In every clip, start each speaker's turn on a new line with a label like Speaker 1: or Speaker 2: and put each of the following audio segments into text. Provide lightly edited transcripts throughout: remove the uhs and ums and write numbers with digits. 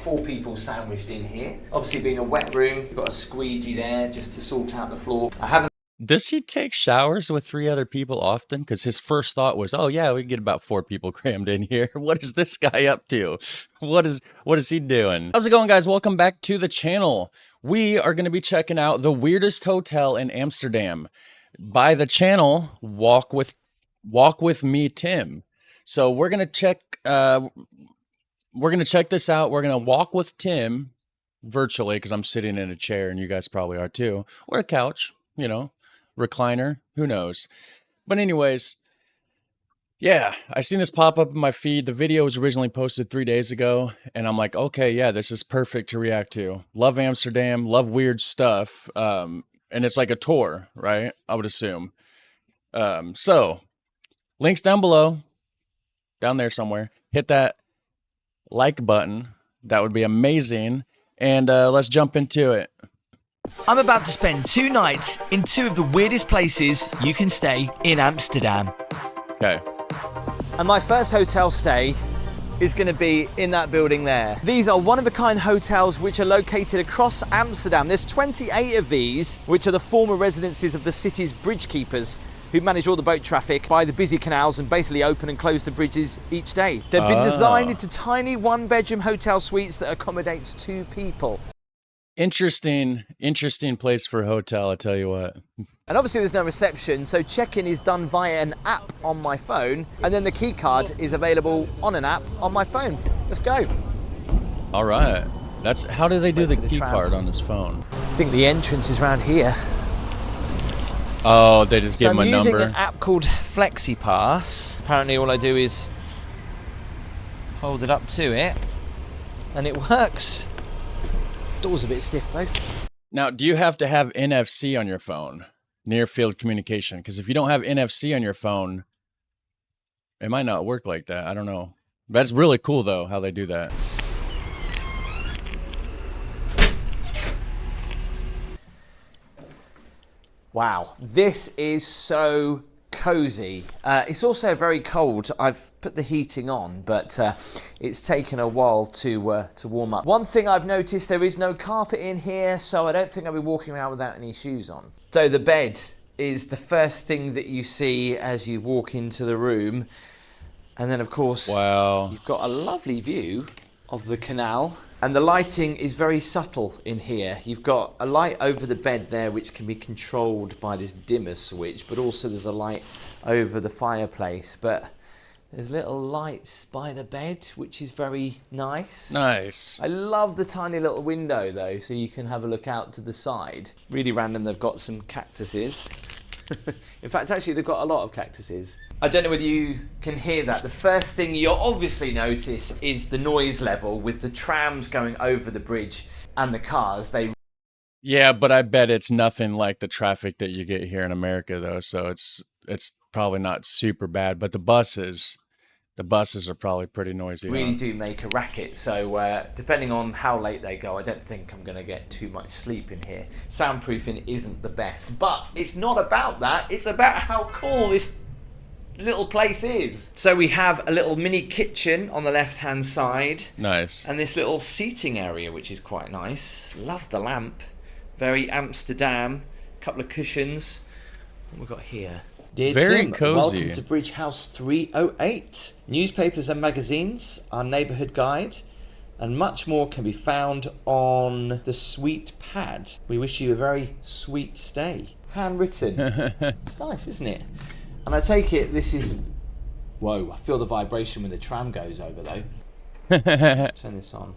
Speaker 1: 4 people sandwiched in here. Obviously being a wet room, we've got a squeegee there just to sort out the floor. I haven't.
Speaker 2: Does he take showers with 3 other people often? Because his first thought was, oh yeah, we can get about 4 people crammed in here. What is this guy up to? What is he doing? How's it going, guys? Welcome back to the channel. We are going to be checking out the weirdest hotel in Amsterdam by the channel Walk with Me Tim. So we're going to check this out. We're going to walk with Tim virtually because I'm sitting in a chair and you guys probably are too, or a couch, you know. Recliner, who knows? But anyways, yeah, I seen this pop up in my feed. The video was originally posted 3 days ago, and I'm like, okay, yeah, this is perfect to react to. Love Amsterdam, love weird stuff, and it's like a tour, right? I would assume. So, links down below, down there somewhere. Hit that like button. That would be amazing, and let's jump into it.
Speaker 3: I'm about to spend 2 nights in 2 of the weirdest places you can stay in Amsterdam.
Speaker 2: Okay.
Speaker 3: And my first hotel stay is going to be in that building there. These are one-of-a-kind hotels which are located across Amsterdam. There's 28 of these, which are the former residences of the city's bridge keepers, who manage all the boat traffic by the busy canals and basically open and close the bridges each day. They've been designed into tiny 1-bedroom hotel suites that accommodates 2 people.
Speaker 2: Interesting place for a hotel, I tell you what.
Speaker 3: And obviously there's no reception, so check-in is done via an app on my phone, and then the key card is available on an app on my phone. Let's go.
Speaker 2: All right. How do they do the key card on his phone?
Speaker 3: I think the entrance is around here.
Speaker 2: Oh, they just give him a number.
Speaker 3: I'm using an app called FlexiPass. Apparently all I do is hold it up to it, and it works. Door's a bit stiff though.
Speaker 2: Now, do you have to have NFC on your phone? Near field communication? Because if you don't have NFC on your phone, it might not work like that. I don't know. That's really cool though, how they do that.
Speaker 3: Wow, this is so cozy. It's also very cold. I've put the heating on, but it's taken a while to warm up. One thing I've noticed, there is no carpet in here, so I don't think I'll be walking around without any shoes on. So the bed is the first thing that you see as you walk into the room, and then of course,
Speaker 2: wow,
Speaker 3: you've got a lovely view of the canal. And the lighting is very subtle in here. You've got a light over the bed there which can be controlled by this dimmer switch, but also there's a light over the fireplace. But there's little lights by the bed, which is very nice.
Speaker 2: Nice.
Speaker 3: I love the tiny little window though, so you can have a look out to the side. Really random, they've got some cactuses. In fact, actually, they've got a lot of cactuses. I don't know whether you can hear that. The first thing you'll obviously notice is the noise level with the trams going over the bridge and the cars.
Speaker 2: Yeah, but I bet it's nothing like the traffic that you get here in America, though. So it's probably not super bad. But the buses are probably pretty noisy.
Speaker 3: Really do make a racket. So depending on how late they go, I don't think I'm going to get too much sleep in here. Soundproofing isn't the best, but it's not about that. It's about how cool this little place is. So we have a little mini kitchen on the left hand side.
Speaker 2: Nice.
Speaker 3: And this little seating area, which is quite nice. Love the lamp. Very Amsterdam. Couple of cushions. What have we got here? Dear
Speaker 2: Very
Speaker 3: Tim,
Speaker 2: cozy.
Speaker 3: welcome to Bridge House 308. Newspapers and magazines, our neighbourhood guide, and much more can be found on the sweet pad. We wish you a very sweet stay. Handwritten. It's nice, isn't it? And I take it this is... Whoa, I feel the vibration when the tram goes over though. Turn this on.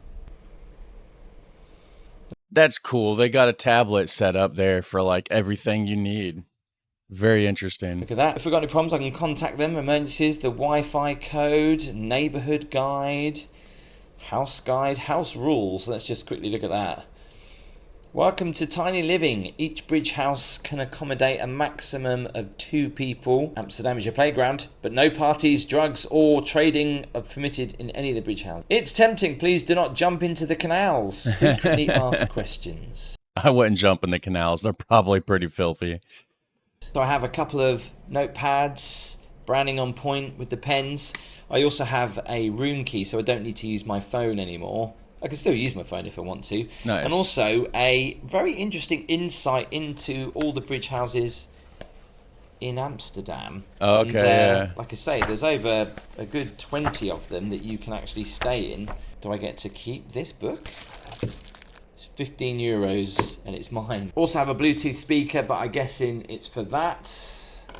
Speaker 2: That's cool. They got a tablet set up there for like everything you need. Very interesting.
Speaker 3: Look at that. If we've got any problems, I can contact them. Emergencies, the Wi-Fi code, neighbourhood guide, house rules. Let's just quickly look at that. Welcome to Tiny Living. Each bridge house can accommodate a maximum of 2 people. Amsterdam is your playground, but no parties, drugs or trading are permitted in any of the bridge houses. It's tempting. Please do not jump into the canals. Frequently asked questions.
Speaker 2: I wouldn't jump in the canals. They're probably pretty filthy.
Speaker 3: So I have a couple of notepads, branding on point with the pens. I also have a room key, so I don't need to use my phone anymore. I can still use my phone if I want to.
Speaker 2: Nice.
Speaker 3: And also a very interesting insight into all the bridge houses in Amsterdam.
Speaker 2: Oh, okay, yeah.
Speaker 3: Like I say, there's over a good 20 of them that you can actually stay in. Do I get to keep this book? It's 15 euros and it's mine. Also have a Bluetooth speaker, but I'm guessing it's for that.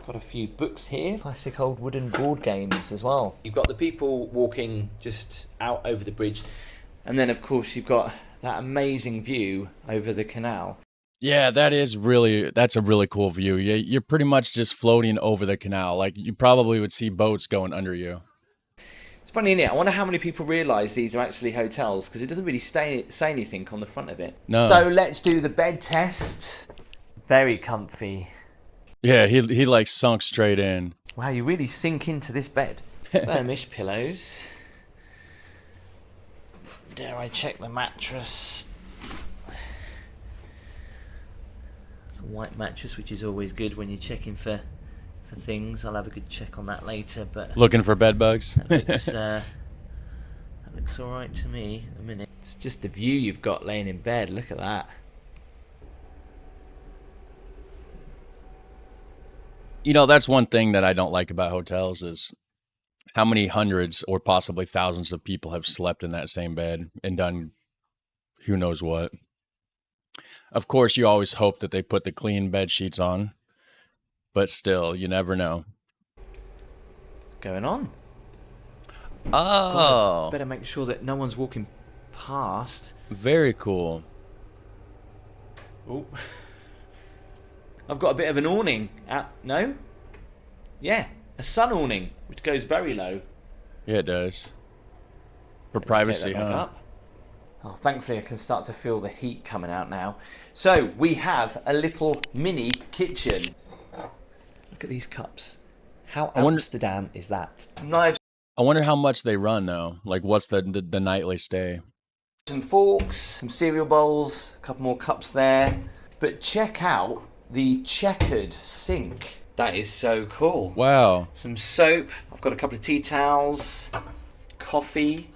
Speaker 3: Got a few books here.
Speaker 1: Classic old wooden board games as well.
Speaker 3: You've got the people walking just out over the bridge.
Speaker 1: And then, of course, you've got that amazing view over the canal.
Speaker 2: Yeah, that's a really cool view. You're pretty much just floating over the canal. Like, you probably would see boats going under you.
Speaker 1: It's funny, isn't it? I wonder how many people realise these are actually hotels, because it doesn't really say anything on the front of it.
Speaker 2: No.
Speaker 1: So let's do the bed test. Very comfy.
Speaker 2: Yeah, he like sunk straight in.
Speaker 1: Wow, you really sink into this bed. Firmish pillows. Dare I check the mattress? It's a white mattress, which is always good when you're checking for things. I'll have a good check on that later. But
Speaker 2: Looking for bed bugs?
Speaker 1: that looks all right to me at the minute. It's just the view you've got laying in bed. Look at that.
Speaker 2: You know, that's one thing that I don't like about hotels is how many hundreds or possibly thousands of people have slept in that same bed and done who knows what. Of course, you always hope that they put the clean bed sheets on, but still, you never know.
Speaker 1: What's going on?
Speaker 2: Oh,
Speaker 1: Better make sure that no one's walking past.
Speaker 2: very cool.
Speaker 1: Oh. I've got a bit of an awning. No? Yeah, a sun awning, which goes very low.
Speaker 2: Yeah, it does. For
Speaker 1: Let's
Speaker 2: privacy,
Speaker 1: take that back
Speaker 2: huh?
Speaker 1: up. Oh, thankfully I can start to feel the heat coming out now. So we have a little mini kitchen. Look at these cups. How Amsterdam is that? Knives
Speaker 2: I wonder how much they run though. Like, what's the nightly stay?
Speaker 1: and forks, some cereal bowls, a couple more cups there. But check out the checkered sink. That is so cool.
Speaker 2: Wow.
Speaker 1: Some soap. I've got a couple of tea towels, coffee,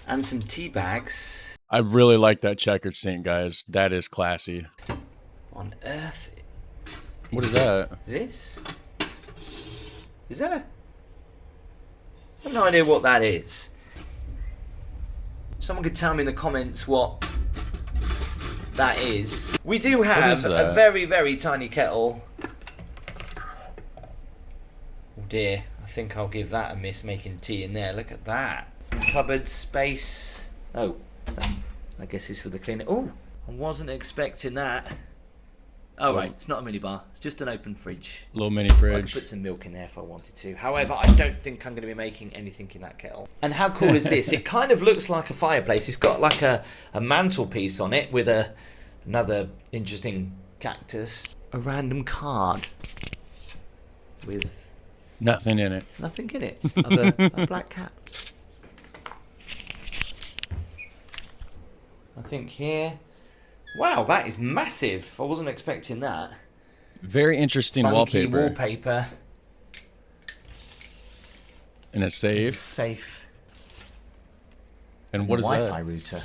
Speaker 1: and some tea bags.
Speaker 2: I really like that checkered sink, guys. That is classy.
Speaker 1: On earth.
Speaker 2: What is that?
Speaker 1: This? Is that a... I have no idea what that is. Someone could tell me in the comments what that is. We do have
Speaker 2: is
Speaker 1: a
Speaker 2: that?
Speaker 1: very, very tiny kettle. Oh dear, I think I'll give that a miss making tea in there. Look at that. Some cupboard space. Oh, I guess it's for the cleaner. Oh, I wasn't expecting that. Oh, right, it's not a minibar. It's just an open fridge.
Speaker 2: Little mini
Speaker 1: I could
Speaker 2: fridge.
Speaker 1: put some milk in there if I wanted to. However, I don't think I'm going to be making anything in that kettle. And how cool is this? It kind of looks like a fireplace. It's got like a mantelpiece on it with another interesting cactus. A random card with
Speaker 2: Nothing in it.
Speaker 1: nothing in it other a black cat. I think here... Wow, that is massive. I wasn't expecting that.
Speaker 2: Very interesting
Speaker 1: Funky
Speaker 2: wallpaper.
Speaker 1: wallpaper.
Speaker 2: And a safe.
Speaker 1: Safe.
Speaker 2: And what is
Speaker 1: Wi-Fi
Speaker 2: that?
Speaker 1: router.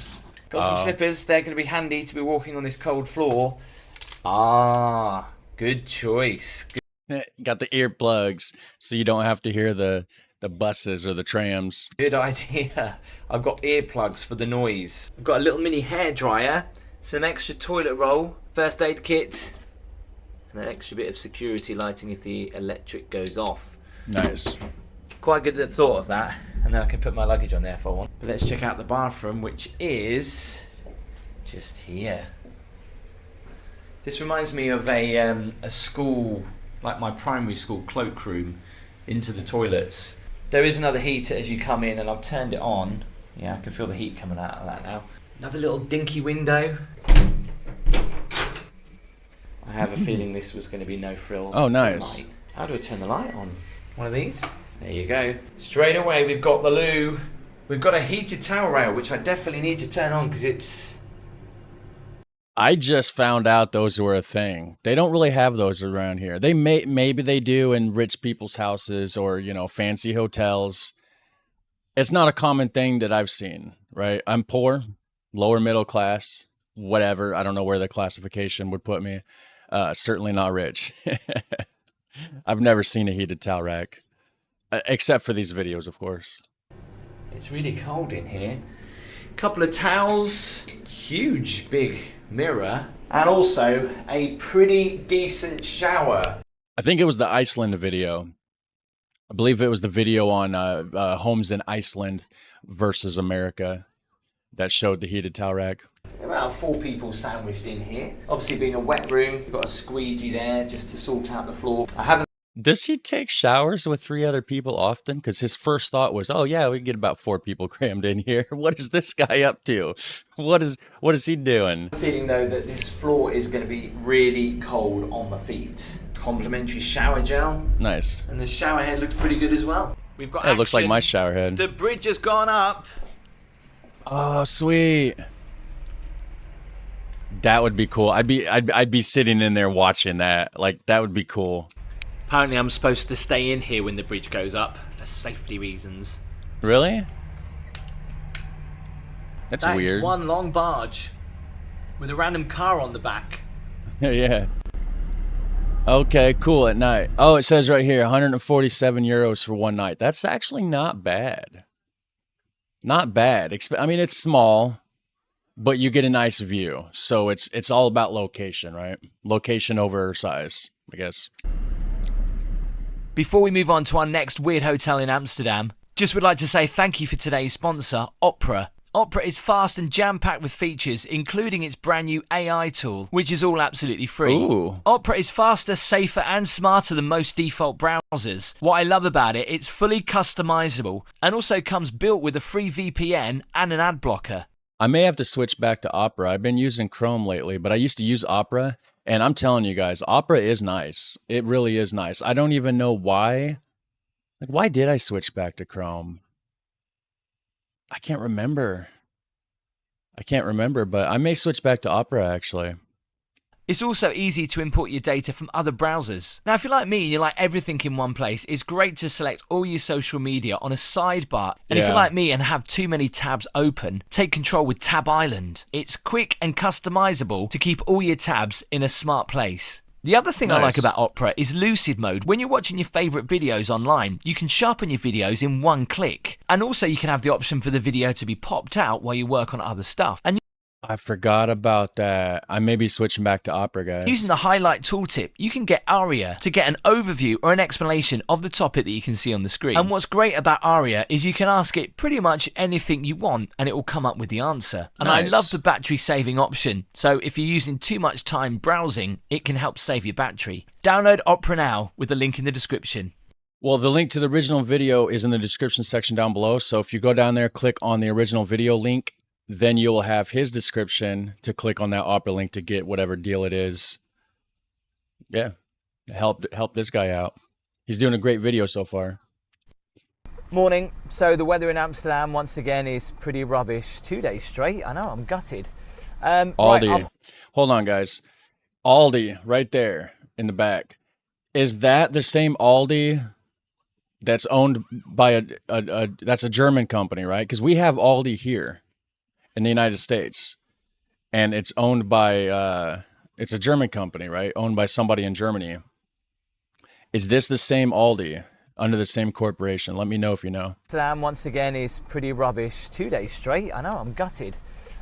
Speaker 1: Got some
Speaker 2: Oh.
Speaker 1: slippers. They're going to be handy to be walking on this cold floor. Ah, good choice.
Speaker 2: Got the earplugs so you don't have to hear the buses or the trams.
Speaker 1: Good idea. I've got earplugs for the noise. I've got a little mini hairdryer, some extra toilet roll, first aid kit, and an extra bit of security lighting if the electric goes off.
Speaker 2: Nice.
Speaker 1: Quite good at the thought of that, and then I can put my luggage on there if I want. But let's check out the bathroom, which is just here. This reminds me of a school, like my primary school cloakroom, into the toilets. There is another heater as you come in, and I've turned it on. Yeah, I can feel the heat coming out of that now. Another little dinky window. I have a feeling this was going to be no frills.
Speaker 2: Oh, nice.
Speaker 1: Light. How do I turn the light on? One of these? There you go. Straight away we've got the loo. We've got a heated towel rail, which I definitely need to turn on because it's...
Speaker 2: I just found out those were a thing. They don't really have those around here. They maybe they do in rich people's houses or, you know, fancy hotels. It's not a common thing that I've seen, right? I'm poor, lower middle class, whatever. I don't know where the classification would put me. Certainly not rich. I've never seen a heated towel rack, except for these videos, of course.
Speaker 3: It's really cold in here. Couple of towels, huge big mirror, and also a pretty decent shower.
Speaker 2: I think it was the Iceland video. I believe it was the video on homes in Iceland versus America that showed the heated towel rack.
Speaker 3: About 4 people sandwiched in here. Obviously being a wet room, we've got a squeegee there just to sort out the floor. I haven't.
Speaker 2: Does he take showers with 3 other people often? Because his first thought was, oh yeah, we can get about 4 people crammed in here. What is this guy up to? What is he doing?
Speaker 3: Feeling though that this floor is going to be really cold on the feet. Complimentary shower gel.
Speaker 2: Nice.
Speaker 3: And the shower head looks pretty good as well. We've got
Speaker 2: It looks like my shower head.
Speaker 3: The bridge has gone up.
Speaker 2: Oh, sweet. That would be cool. I'd be sitting in there watching that. Like, that would be cool.
Speaker 3: Apparently I'm supposed to stay in here when the bridge goes up for safety reasons.
Speaker 2: Really? That's
Speaker 3: That
Speaker 2: weird.
Speaker 3: is one long barge with a random car on the back.
Speaker 2: Yeah. Okay, cool at night. Oh, it says right here, 147 euros for one night. That's actually not bad. Not bad. I mean, it's small, but you get a nice view. So it's all about location, right? Location over size, I guess.
Speaker 3: Before we move on to our next weird hotel in Amsterdam, just would like to say thank you for today's sponsor, Opera. Opera is fast and jam-packed with features, including its brand new AI tool, which is all absolutely free.
Speaker 2: Ooh.
Speaker 3: Opera is faster, safer, and smarter than most default browsers. What I love about it, it's fully customizable and also comes built with a free VPN and an ad blocker.
Speaker 2: I may have to switch back to Opera. I've been using Chrome lately, but I used to use Opera, and I'm telling you guys, Opera is nice. It really is nice. I don't even know why. Like, why did I switch back to Chrome? I can't remember. But I may switch back to Opera, actually.
Speaker 3: It's also easy to import your data from other browsers. Now, if you're like me and you like everything in one place, it's great to select all your social media on a sidebar. And if
Speaker 2: Yeah.
Speaker 3: you're like me and have too many tabs open, take control with Tab Island. It's quick and customizable to keep all your tabs in a smart place. The other thing I like
Speaker 2: Nice.
Speaker 3: about Opera is Lucid Mode. When you're watching your favorite videos online, you can sharpen your videos in one click. And also you can have the option for the video to be popped out while you work on other stuff. And
Speaker 2: I forgot about that. I may be switching back to Opera, guys.
Speaker 3: using the highlight tooltip, you can get Aria to get an overview or an explanation of the topic that you can see on the screen. And what's great about Aria is you can ask it pretty much anything you want and it will come up with the answer. And I
Speaker 2: Nice.
Speaker 3: love the battery saving option. So if you're using too much time browsing, it can help save your battery. Download Opera now with the link in the description.
Speaker 2: Well, the link to the original video is in the description section down below. So if you go down there, click on the original video link, then you'll have his description to click on that Opera link to get whatever deal it is. Yeah, help this guy out. He's doing a great video so far.
Speaker 3: Morning. So the weather in Amsterdam once again is pretty rubbish. 2 days straight. I know, I'm gutted.
Speaker 2: Aldi. Hold on, guys. Aldi, right there in the back. Is that the same Aldi that's owned by that's a German company, right? Because we have Aldi here in the United States, and it's owned by it's a German company, right? Owned by somebody in Germany. Is this the same Aldi under the same corporation? Let me know if you know.
Speaker 3: Amsterdam once again is pretty rubbish. 2 days straight. I know, I'm gutted.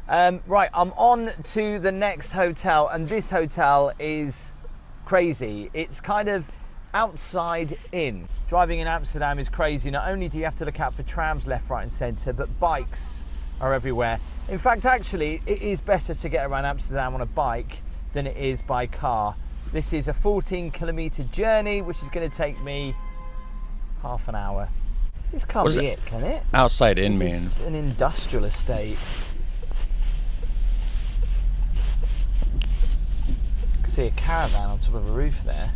Speaker 3: Right, I'm on to the next hotel, and this hotel is crazy. It's kind of outside in. Driving in Amsterdam is crazy. Not only do you have to look out for trams left, right, and centre, but bikes are everywhere. In fact, actually, it is better to get around Amsterdam on a bike than it is by car. This is a 14-kilometre journey, which is going to take me half an hour. This can't be it, can it?
Speaker 2: Outside in mean?
Speaker 3: This is an industrial estate. I can see a caravan on top of a roof there.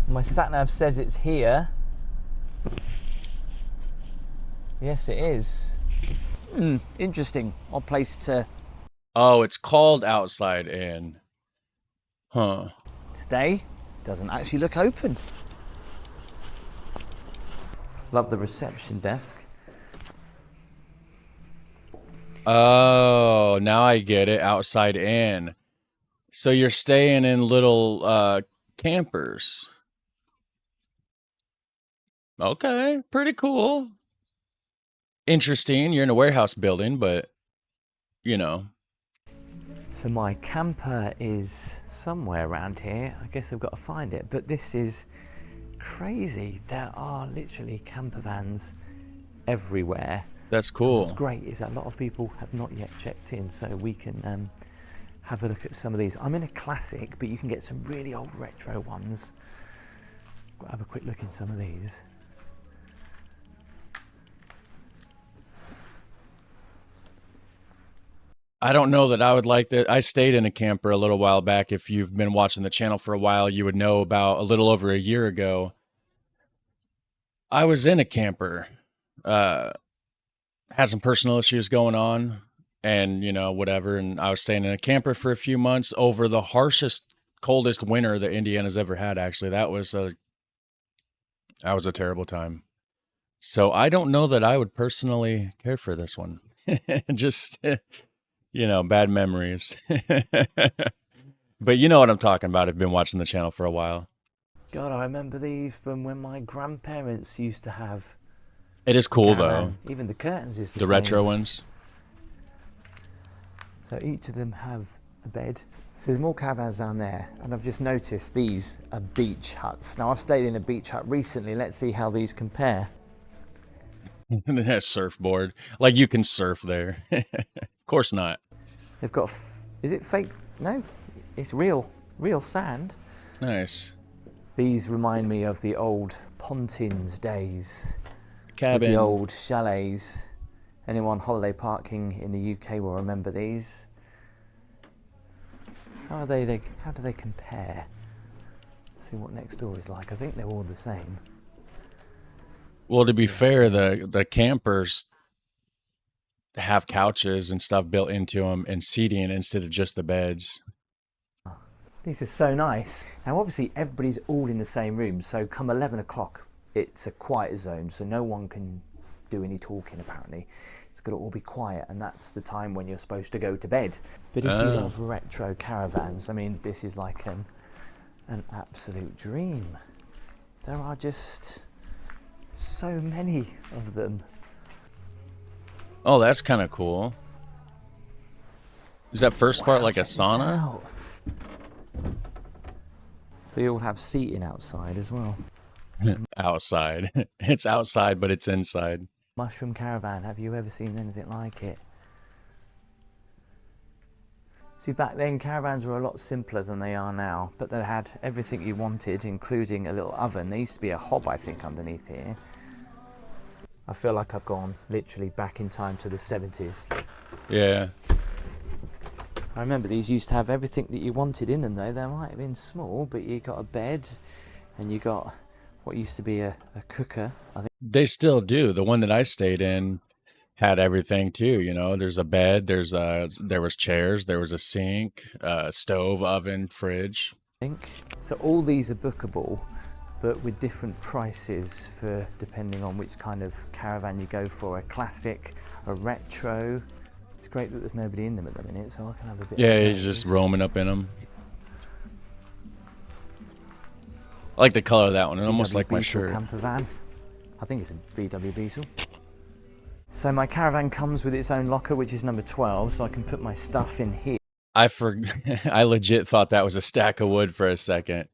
Speaker 3: My sat-nav says it's here. Yes, it is. Interesting. Odd place to
Speaker 2: Oh, it's called outside in. Huh.
Speaker 3: stay. Doesn't actually look open. Love the reception desk.
Speaker 2: Oh, Oh, now I get it. Outside in. So you're staying in little campers. Okay, pretty cool. Interesting. You're in a warehouse building, but you know.
Speaker 3: So my camper is somewhere around here. I guess I've got to find it. But this is crazy. There are literally camper vans everywhere.
Speaker 2: That's cool.
Speaker 3: What's great is that a lot of people have not yet checked in, so we can have a look at some of these. I'm in a classic, but you can get some really old retro ones. Got to have a quick look in some of these.
Speaker 2: I don't know that I would like that. I stayed in a camper a little while back. If you've been watching the channel for a while, you would know about a little over a year ago. I was in a camper, had some personal issues going on and, you know, whatever. And I was staying in a camper for a few months over the harshest, coldest winter that Indiana's ever had. Actually, that was a terrible time. So I don't know that I would personally care for this one. Just, you know, bad memories. But you know what I'm talking about. I've been watching the channel for a while.
Speaker 3: God, I remember these from when my grandparents used to have.
Speaker 2: It is cool though.
Speaker 3: Even the curtains is the
Speaker 2: same. Retro ones.
Speaker 3: So each of them have a bed. So there's more caravans down there, and I've just noticed these are beach huts. Now I've stayed in a beach hut recently. Let's see how these compare.
Speaker 2: A surfboard, like you can surf there. Of course not.
Speaker 3: They've got. Is it fake? No, it's real sand.
Speaker 2: Nice.
Speaker 3: These remind me of the old Pontins days.
Speaker 2: Cabin.
Speaker 3: The old chalets. Anyone holiday parking in the UK will remember these. How do they compare? Let's see what next door is like. I think they're all the same.
Speaker 2: Well, to be fair, the campers have couches and stuff built into them and seating instead of just the beds.
Speaker 3: These are so nice. Now, obviously, everybody's all in the same room, so come 11 o'clock, it's a quiet zone, so no one can do any talking, apparently. It's got to all be quiet, and that's the time when you're supposed to go to bed. But if you love retro caravans, I mean, this is like an absolute dream. There are just so many of them.
Speaker 2: Oh, that's kind of cool. Is that first part like a sauna?
Speaker 3: They all have seating outside as well.
Speaker 2: Outside. It's outside, but it's inside.
Speaker 3: Mushroom caravan. Have you ever seen anything like it? See, back then caravans were a lot simpler than they are now, but they had everything you wanted, including a little oven. There used to be a hob, I think, underneath here. I feel like I've gone literally back in time to the 70s.
Speaker 2: Yeah.
Speaker 3: I remember these used to have everything that you wanted in them, though. They might have been small, but you got a bed and you got what used to be a cooker, I think.
Speaker 2: They still do. The one that I stayed in had everything too, you know. There's a bed, there was chairs, there was a sink, stove, oven, fridge.
Speaker 3: So all these are bookable, but with different prices for depending on which kind of caravan you go for. A classic, a retro. It's great that there's nobody in them at the minute, so I can have a bit.
Speaker 2: Yeah, he's just roaming up in them. I like the color of that one. It almost like my shirt.
Speaker 3: Camper van. I think it's a VW Beetle. So my caravan comes with its own locker, which is number 12, so I can put my stuff in here.
Speaker 2: I legit thought that was a stack of wood for a second.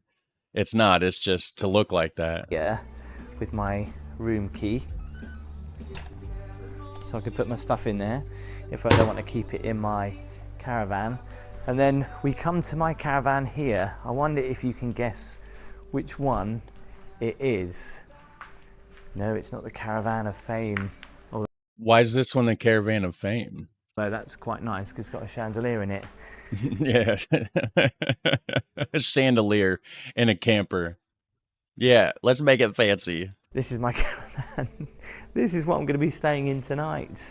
Speaker 2: It's not. It's just to look like that.
Speaker 3: Yeah, with my room key. So I could put my stuff in there if I don't want to keep it in my caravan. And then we come to my caravan here. I wonder if you can guess which one it is. No, it's not the Caravan of Fame.
Speaker 2: Why is this one the Caravan of Fame?
Speaker 3: So that's quite nice because it's got a chandelier in it.
Speaker 2: Yeah. A chandelier in a camper. Yeah, let's make it fancy.
Speaker 3: This is my caravan. This is what I'm going to be staying in tonight.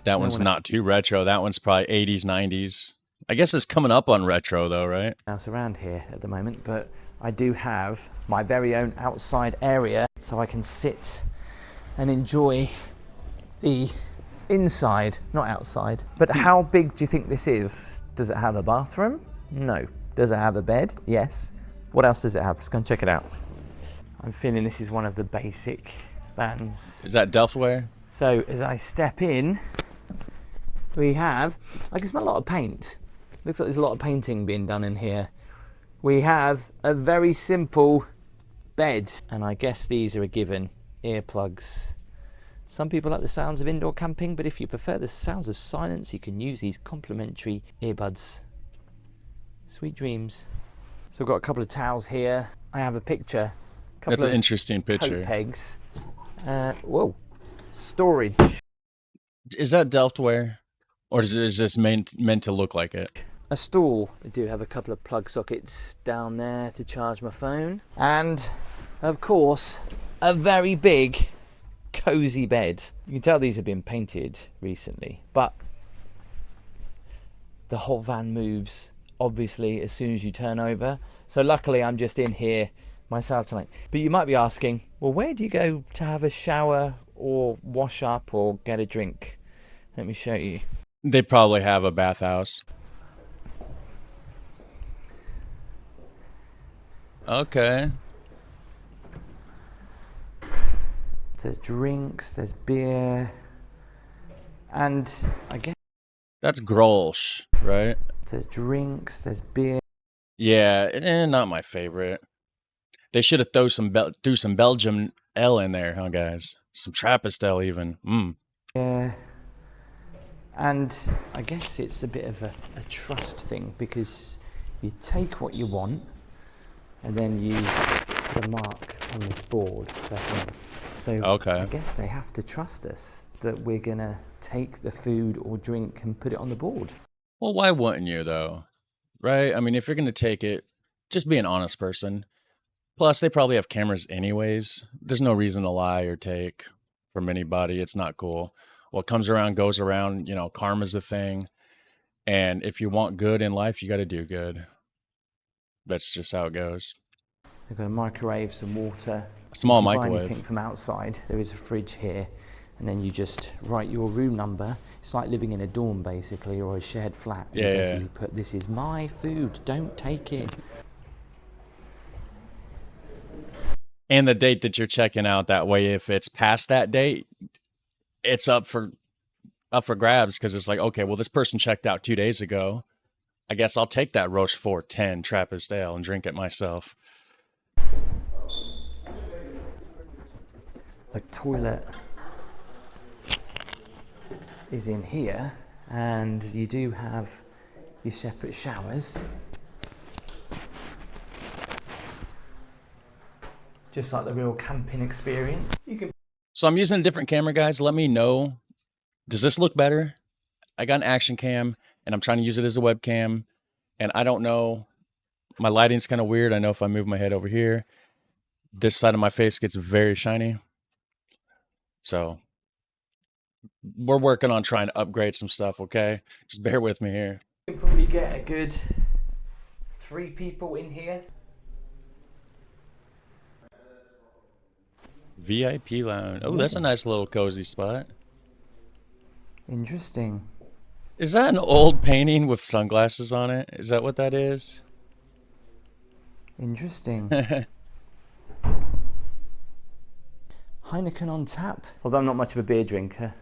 Speaker 2: That one's not too retro. That one's probably 80s, 90s. I guess it's coming up on retro though, right?
Speaker 3: House around here at the moment, but I do have my very own outside area so I can sit and enjoy the Inside, not outside. But how big do you think this is? Does it have a bathroom? No. Does it have a bed? Yes. What else does it have? Let's go and check it out. I'm feeling this is one of the basic vans.
Speaker 2: Is that Delftware?
Speaker 3: So as I step in, we have, I can smell a lot of paint. Looks like there's a lot of painting being done in here. We have a very simple bed, and I guess these are a given. Earplugs. Some people like the sounds of indoor camping, but if you prefer the sounds of silence, you can use these complimentary earbuds. Sweet dreams. So I've got a couple of towels here. I have a picture.
Speaker 2: That's an interesting picture.
Speaker 3: Coat pegs. Whoa. Storage.
Speaker 2: Is that Delftware? Or is this meant to look like it?
Speaker 3: A stool. I do have a couple of plug sockets down there to charge my phone. And, of course, a very big cozy bed. You can tell these have been painted recently, but the whole van moves obviously as soon as you turn over. So luckily I'm just in here myself tonight. But you might be asking, well, where do you go to have a shower or wash up or get a drink? Let me show you.
Speaker 2: They probably have a bathhouse. Okay.
Speaker 3: There's drinks, there's beer, and I guess
Speaker 2: That's Grolsch, right?
Speaker 3: there's drinks, there's beer.
Speaker 2: Yeah, not my favorite. They should have threw some Belgium L in there, huh, guys? Some Trappist L even.
Speaker 3: Yeah. And I guess it's a bit of a trust thing, because you take what you want and then you put a mark on this board. So
Speaker 2: Okay.
Speaker 3: I guess they have to trust us that we're going to take the food or drink and put it on the board.
Speaker 2: Well, why wouldn't you, though? Right? I mean, if you're going to take it, just be an honest person. Plus, they probably have cameras anyways. There's no reason to lie or take from anybody. It's not cool. What comes around goes around. You know, karma's a thing. And if you want good in life, you got to do good. That's just how it goes.
Speaker 3: They've got a microwave, some water.
Speaker 2: A small
Speaker 3: If you buy
Speaker 2: microwave.
Speaker 3: anything from outside, there is a fridge here, and then you just write your room number. It's like living in a dorm, basically, or a shared flat. You
Speaker 2: Yeah,
Speaker 3: basically put, this is my food, don't take it.
Speaker 2: And the date that you're checking out, that way, if it's past that date, it's up for grabs, because it's like, okay, well, this person checked out 2 days ago. I guess I'll take that Rochefort 10 Trappist Ale and drink it myself.
Speaker 3: The toilet is in here, and you do have your separate showers. Just like the real camping experience. You can.
Speaker 2: So I'm using a different camera, guys. Let me know. Does this look better? I got an action cam, and I'm trying to use it as a webcam, and I don't know. My lighting's kind of weird. I know if I move my head over here, this side of my face gets very shiny. So we're working on trying to upgrade some stuff, okay? Just bear with me here.
Speaker 3: You can probably get a good 3 people in here.
Speaker 2: VIP lounge. Oh, that's a nice little cozy spot.
Speaker 3: Interesting.
Speaker 2: Is that an old painting with sunglasses on it? Is that what that is?
Speaker 3: Interesting. Heineken on tap. Although I'm not much of a beer drinker.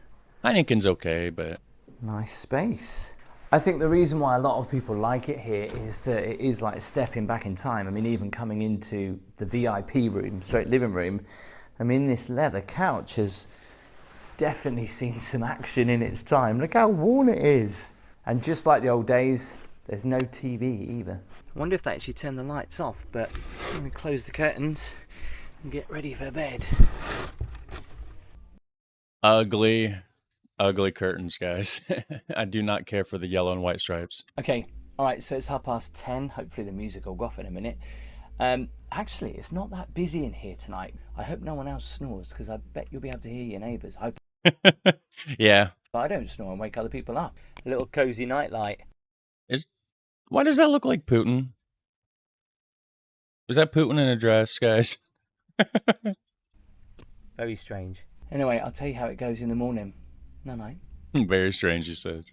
Speaker 2: Heineken's okay, but
Speaker 3: Nice space. I think the reason why a lot of people like it here is that it is like stepping back in time. I mean, even coming into the VIP room, straight living room, I mean, this leather couch has definitely seen some action in its time. Look how worn it is. And just like the old days, there's no TV either. I wonder if they actually turn the lights off, but let me close the curtains and get ready for bed.
Speaker 2: ugly curtains, guys. I do not care for the yellow and white stripes.
Speaker 3: Okay, all right, so it's 10:30. Hopefully the music will go off in a minute. Actually, it's not that busy in here tonight. I hope no one else snores, because I bet you'll be able to hear your neighbours. I hope
Speaker 2: Yeah.
Speaker 3: I don't snore and wake other people up. A little cozy nightlight.
Speaker 2: Why does that look like Putin? Is that Putin in a dress, guys?
Speaker 3: Very strange. Anyway, I'll tell you how it goes in the morning. Night night.
Speaker 2: Very strange, he says.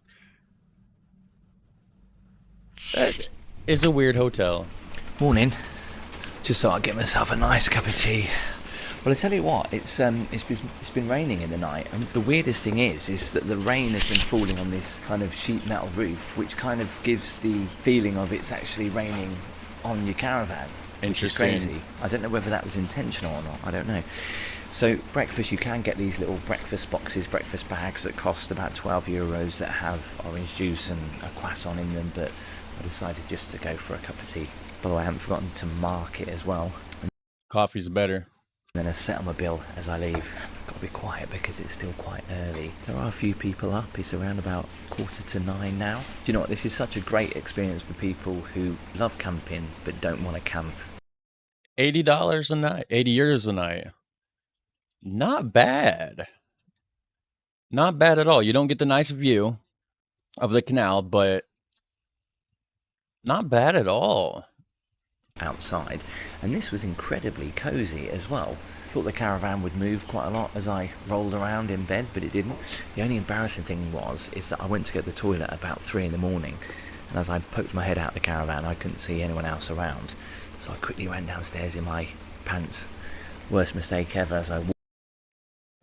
Speaker 2: That is a weird hotel.
Speaker 1: Morning. Just thought I'd get myself a nice cup of tea. Well, I tell you what, it's been raining in the night, and the weirdest thing is that the rain has been falling on this kind of sheet metal roof, which kind of gives the feeling of it's actually raining on your caravan.
Speaker 2: Interesting.
Speaker 1: Which is crazy. I don't know whether that was intentional or not. I don't know. So breakfast, you can get these little breakfast boxes, breakfast bags that cost about €12 that have orange juice and a croissant in them. But I decided just to go for a cup of tea. By the way, I haven't forgotten to mark it as well.
Speaker 2: Coffee's better.
Speaker 1: Then I set on my bill as I leave. Got to be quiet because it's still quite early. There are a few people up. It's around about 8:45 now. Do you know what? This is such a great experience for people who love camping but don't want to camp.
Speaker 2: $80 a night, €80 a night. Not bad. Not bad at all. You don't get the nice view of the canal, but not bad at all.
Speaker 1: Outside, and this was incredibly cozy as well. Thought the caravan would move quite a lot as I rolled around in bed, but it didn't. The only embarrassing thing is that I went to go to the toilet about 3 in the morning, and as I poked my head out the caravan, I couldn't see anyone else around, so I quickly ran downstairs in my pants. Worst mistake ever. As I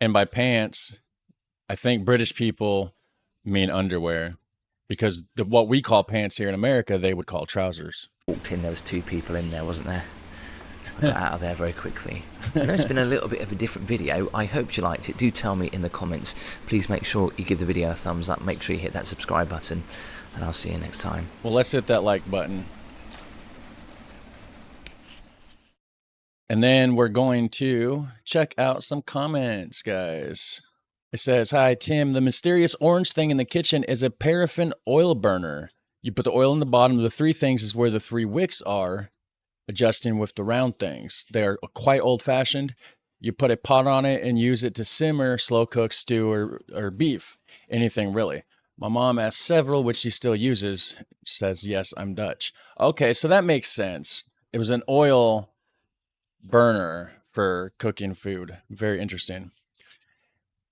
Speaker 2: And by pants, I think British people mean underwear, because what we call pants here in America, they would call trousers.
Speaker 1: walked in, there was 2 people in there, wasn't there? I got out of there very quickly. I know it's been a little bit of a different video. I hope you liked it. Do tell me in the comments. Please make sure you give the video a thumbs up. Make sure you hit that subscribe button, and I'll see you next time.
Speaker 2: Well, let's hit that like button. And then we're going to check out some comments, guys. It says, "Hi, Tim. The mysterious orange thing in the kitchen is a paraffin oil burner. You put the oil in the bottom of the 3 things is where the 3 wicks are, adjusting with the round things. They are quite old-fashioned. You put a pot on it and use it to simmer, slow cook, stew, or beef. Anything, really. My mom has several, which she still uses. Says, yes, I'm Dutch." Okay, so that makes sense. It was an oil burner for cooking food. Very interesting.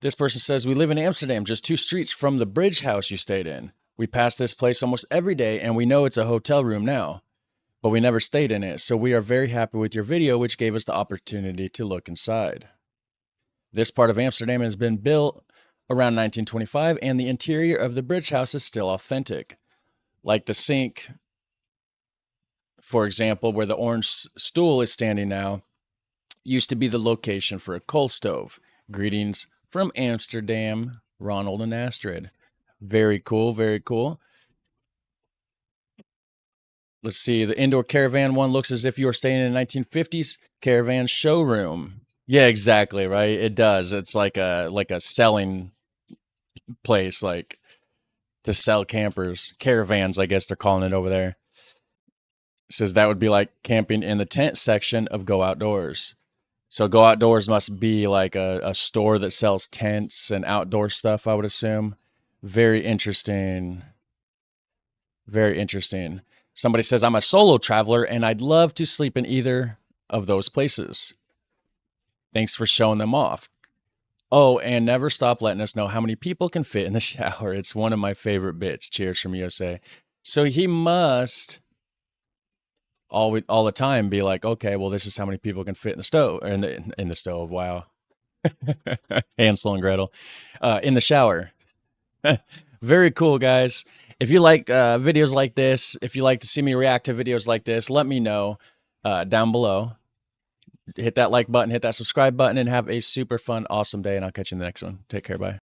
Speaker 2: This person says, "We live in Amsterdam, just 2 streets from the bridge house you stayed in. We pass this place almost every day, and we know it's a hotel room now, but we never stayed in it, so we are very happy with your video, which gave us the opportunity to look inside. This part of Amsterdam has been built around 1925, and the interior of the bridge house is still authentic. Like the sink, for example, where the orange stool is standing now, used to be the location for a coal stove. Greetings from Amsterdam, Ronald and Astrid." Very cool, very cool. Let's see, the indoor caravan one looks as if you were staying in a 1950s caravan showroom. Yeah, exactly, right? It does. It's like a selling place, like to sell campers. Caravans, I guess they're calling it over there. It says that would be like camping in the tent section of Go Outdoors. So Go Outdoors must be like a store that sells tents and outdoor stuff, I would assume. Very interesting. Very interesting. Somebody says, "I'm a solo traveler and I'd love to sleep in either of those places. Thanks for showing them off. Oh, and never stop letting us know how many people can fit in the shower. It's one of my favorite bits. Cheers from USA." So he must all the time be like, okay, well, this is how many people can fit in the stove, or in the stove. Wow. Hansel and Gretel. In the shower. Very cool, guys. If you like videos like this, if you like to see me react to videos like this, let me know down below. Hit that like button, hit that subscribe button, and have a super fun, awesome day, and I'll catch you in the next one. Take care, bye.